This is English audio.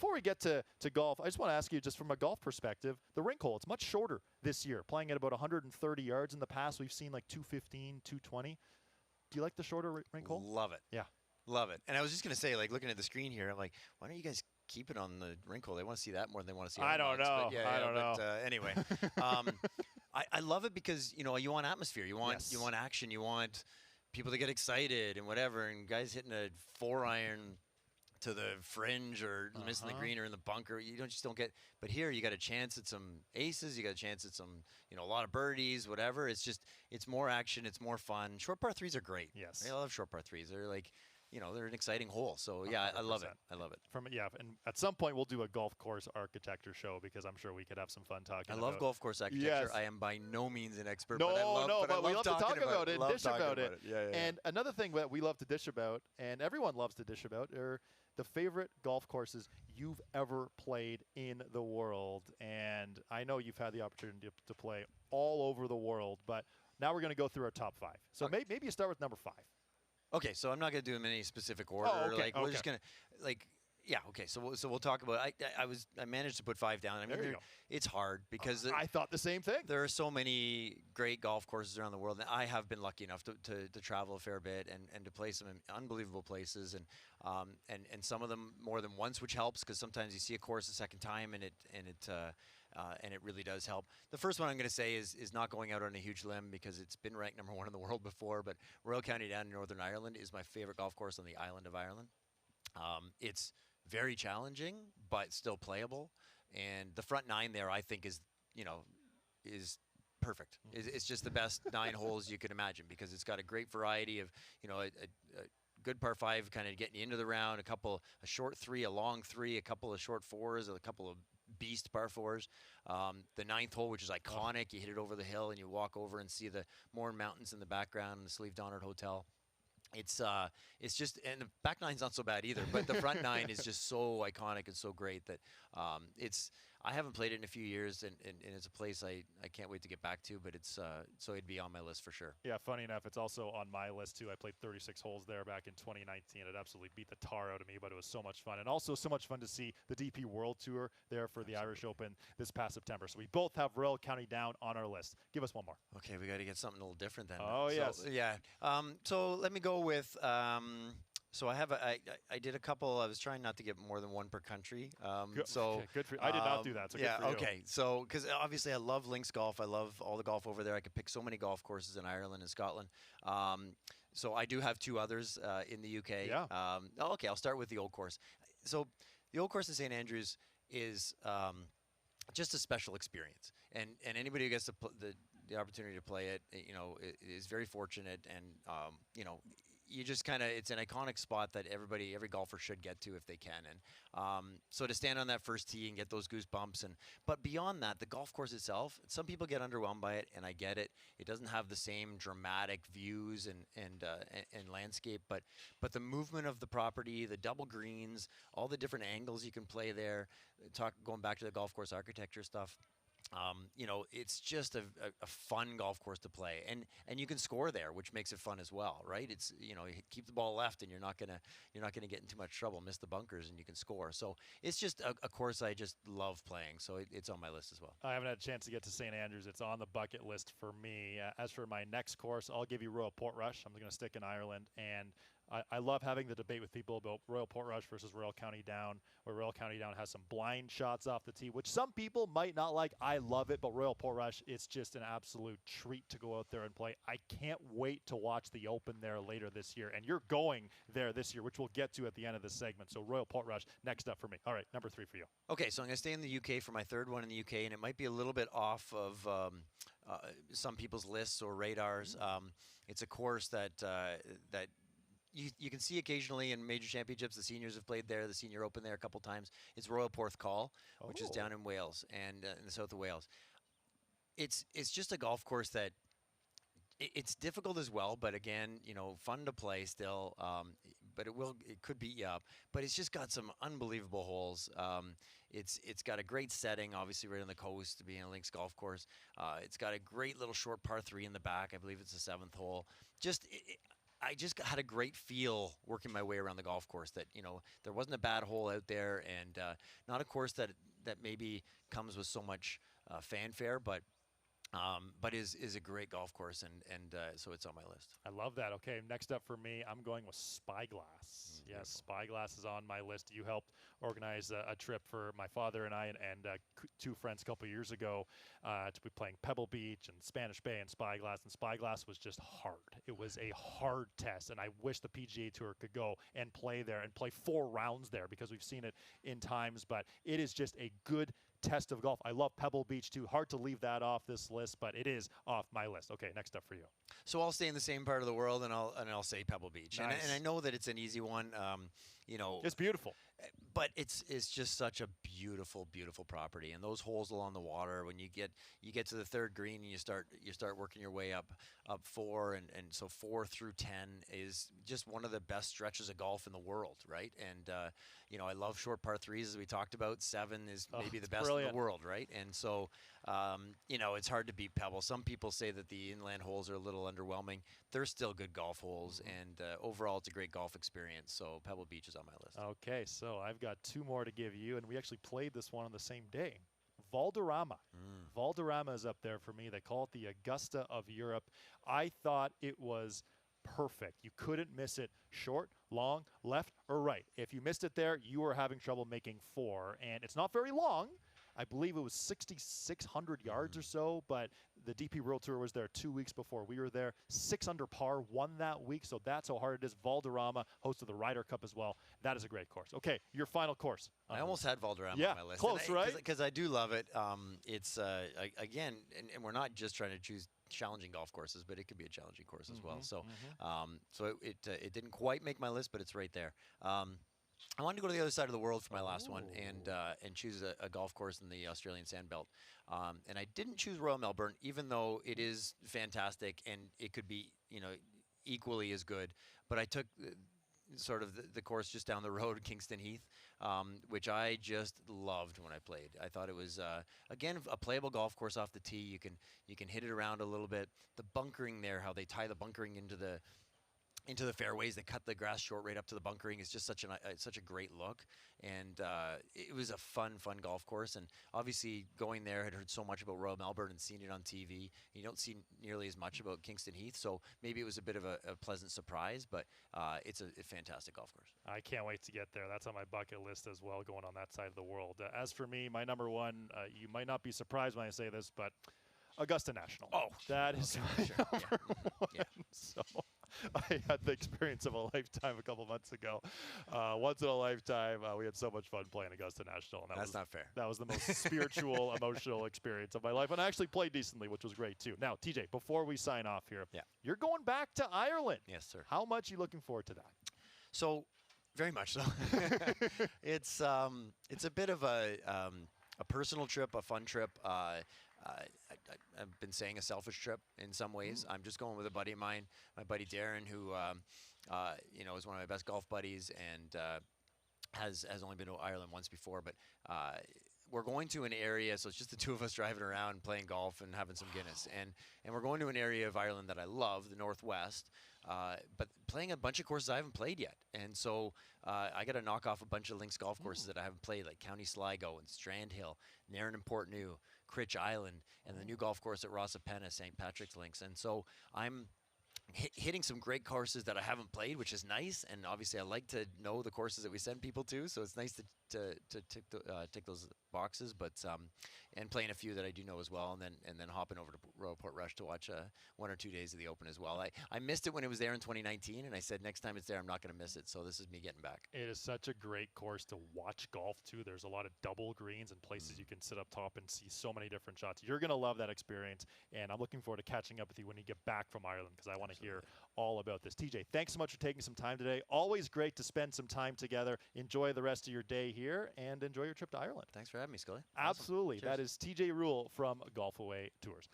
before we get to golf, I just want to ask you, just from a golf perspective, the rink hole, it's much shorter this year, playing at about 130 yards. In the past, we've seen like 215, 220. Do you like the shorter rink hole? Love it. Yeah. Love it. And I was just going to say, like, looking at the screen here, I'm like, why don't you guys keep it on the rink hole? They want to see that more than they want to see I don't know. But yeah, I don't know. Anyway, I love it because, you want atmosphere. You want action. You want people to get excited and whatever. And guys hitting a 4-iron to the fringe or missing the green or in the bunker. You just don't get. But here you got a chance at some aces. You got a chance at some, a lot of birdies, whatever. It's more action. It's more fun. Short par threes are great. Yes. I love short par threes. They're like, they're an exciting hole. So yeah, 100%. I love it. I love it. And at some point we'll do a golf course architecture show because I'm sure we could have some fun talking. I love golf course architecture. Yes. I am by no means an expert. But we love to talk about it, dish about it. Yeah. And another thing that we love to dish about, and everyone loves to dish about, are the favorite golf courses you've ever played in the world. And I know you've had the opportunity to play all over the world, but now we're going to go through our top 5. So maybe you start with number 5. Okay, so I'm not going to do them in any specific order. We're just going to, okay. So we'll talk about. I managed to put 5 down. I mean, it's hard because I thought the same thing. There are so many great golf courses around the world, and I have been lucky enough to travel a fair bit and to play some unbelievable places, and some of them more than once, which helps because sometimes you see a course a second time and it really does help. The first one I'm going to say is not going out on a huge limb because it's been ranked number 1 in the world before, but Royal County Down in Northern Ireland is my favorite golf course on the island of Ireland. It's very challenging, but still playable. And the front 9 there, I think, is perfect. It's just the best 9 holes you could imagine because it's got a great variety of, a good par 5 kind of getting you into the round, a short 3, a long 3, a couple of short 4s, a couple of beast par 4s. The 9th hole, which is iconic, you hit it over the hill and you walk over and see the Mourne Mountains in the background and the Slieve Donard Hotel. It's just, and the back 9's not so bad either, but the front 9 is just so iconic and so great that I haven't played it in a few years, and it's a place I can't wait to get back to, but so it'd be on my list for sure. Yeah, funny enough, it's also on my list too. I played 36 holes there back in 2019. It absolutely beat the tar out of me, but it was so much fun. And also so much fun to see the DP World Tour there for the Irish Open this past September. So we both have Royal County Down on our list. Give us one more. Okay, we got to get something a little different then. Oh, yes. Yeah. So let me go with so I did a couple. I was trying not to get more than 1 per country. Good for you. I did not do that. So good for you. Okay. So because obviously I love links golf. I love all the golf over there. I could pick so many golf courses in Ireland and Scotland. So I do have 2 others in the UK. Yeah. Okay. I'll start with the Old Course. So the Old Course in St. Andrews is just a special experience, and anybody who gets the opportunity to play it, is very fortunate, and you just kind of, it's an iconic spot that every golfer should get to if they can. And so to stand on that first tee and get those goosebumps, but beyond that, the golf course itself, some people get underwhelmed by it, and I get it. It doesn't have the same dramatic views and landscape, but the movement of the property, the double greens, all the different angles you can play there. Going back to the golf course architecture stuff. It's just a fun golf course to play, and you can score there, which makes it fun as well, right? It's you keep the ball left, and you're not gonna get in too much trouble, miss the bunkers, and you can score. So it's just a course I just love playing. So it's on my list as well. I haven't had a chance to get to St. Andrews. It's on the bucket list for me. As for my next course, I'll give you Royal Portrush. I'm going to stick in Ireland, and I love having the debate with people about Royal Portrush versus Royal County Down, where Royal County Down has some blind shots off the tee, which some people might not like. I love it, but Royal Portrush, it's just an absolute treat to go out there and play. I can't wait to watch the Open there later this year, and you're going there this year, which we'll get to at the end of this segment. So Royal Portrush, next up for me. All right, number 3 for you. Okay, so I'm going to stay in the UK for my 3rd one in the UK, and it might be a little bit off of some people's lists or radars. It's a course that you can see occasionally in major championships. The seniors have played there, the Senior Open there a couple times. It's Royal Porthcawl, which is down in Wales and in the south of Wales. It's just a golf course that it's difficult as well, but again, fun to play still. But it could beat you up. But it's just got some unbelievable holes. It's got a great setting, obviously right on the coast, to be in a links golf course. It's got a great little short par 3 in the back. I believe it's the 7th hole. I just had a great feel working my way around the golf course that, there wasn't a bad hole out there, and not a course that maybe comes with so much fanfare, but is a great golf course, and so it's on my list. I love that. Okay, next up for me, I'm going with Spyglass. Yes, Spyglass is on my list. You helped organize a trip for my father and I and two friends a couple years ago to be playing Pebble Beach and Spanish Bay and Spyglass was just hard. It was a hard test, and I wish the PGA Tour could go and play there and play 4 rounds there, because we've seen it in times, but it is just a good test of golf. I love Pebble Beach too. Hard to leave that off this list, but it is off my list. Okay, next up for you. So I'll stay in the same part of the world, and I'll say Pebble Beach. Nice. And I know that it's an easy one. It's beautiful. But it's just such a beautiful, beautiful property, and those holes along the water. When you get to the 3rd green and you start working your way up 4, and so 4 through 10 is just one of the best stretches of golf in the world, right? And I love short par 3s, as we talked about. 7 is maybe the best in the world, right? And so it's hard to beat Pebble. Some people say that the inland holes are a little underwhelming. They're still good golf holes, and overall it's a great golf experience. So Pebble Beach is on my list. Okay, so I've got 2 more to give you, and we actually played this one on the same day. Valderrama. Valderrama is up there for me. They call it the Augusta of Europe. I thought it was perfect. You couldn't miss it. Short, long, left, or right. If you missed it there, you were having trouble making 4, and it's not very long. I believe it was 6,600 yards or so, but the DP World Tour was there 2 weeks before we were there. 6 under par, won that week, so that's how hard it is. Valderrama, host of the Ryder Cup as well. That is a great course. Okay, your final course. I almost had Valderrama on my list. Close, right? Because I do love it. It's, again, and we're not just trying to choose challenging golf courses, but it could be a challenging course as well. So, it didn't quite make my list, but it's right there. I wanted to go to the other side of the world for my last one and choose a golf course in the Australian Sandbelt. And I didn't choose Royal Melbourne, even though it is fantastic and it could be, equally as good. But I took sort of the course just down the road, Kingston Heath, which I just loved when I played. I thought it was, again, a playable golf course off the tee. You can hit it around a little bit. The bunkering there, how they tie the bunkering into the fairways, they cut the grass short right up to the bunkering, is just such a great look. And it was a fun golf course. And obviously going there, I had heard so much about Royal Melbourne and seen it on TV. You don't see nearly as much about Kingston Heath, so maybe it was a bit of a pleasant surprise, but it's a fantastic golf course. I can't wait to get there. That's on my bucket list as well, going on that side of the world. As for me, my number 1, you might not be surprised when I say this, but Augusta National. Oh, that is my number 1. Yeah. So I had the experience of a lifetime a couple months ago. Once in a lifetime, we had so much fun playing Augusta National. And that's not fair. That was the most spiritual, emotional experience of my life. And I actually played decently, which was great, too. Now, TJ, before we sign off here, you're going back to Ireland. Yes, sir. How much are you looking forward to that? So, very much so. It's a bit of a personal trip, a fun trip. I've been saying a selfish trip in some ways. I'm just going with a buddy of mine, my buddy Darren, who is one of my best golf buddies and has only been to Ireland once before. But we're going to an area, so it's just the 2 of us driving around, playing golf, and having some Guinness. And we're going to an area of Ireland that I love, the Northwest, but playing a bunch of courses I haven't played yet. And so I got to knock off a bunch of links golf courses that I haven't played, like County Sligo and Strandhill, Nairn and Portneuf, Critch Island, and the new golf course at Rossapena, St. Patrick's Links. And so I'm hitting some great courses that I haven't played, which is nice. And obviously, I like to know the courses that we send people to, so it's nice to tick those boxes. But and playing a few that I do know as well, and then hopping over to Royal Portrush to watch 1 or 2 days of the Open as well. I missed it when it was there in 2019, and I said next time it's there, I'm not going to miss it. So this is me getting back. It is such a great course to watch golf too. There's a lot of double greens and places you can sit up top and see so many different shots. You're going to love that experience, and I'm looking forward to catching up with you when you get back from Ireland, because I want to hear all about this. TJ, thanks so much for taking some time today. Always great to spend some time together. Enjoy the rest of your day here, and enjoy your trip to Ireland. Thanks for having me, Scully. Absolutely. Awesome. That is TJ Rule from Golf Away Tours.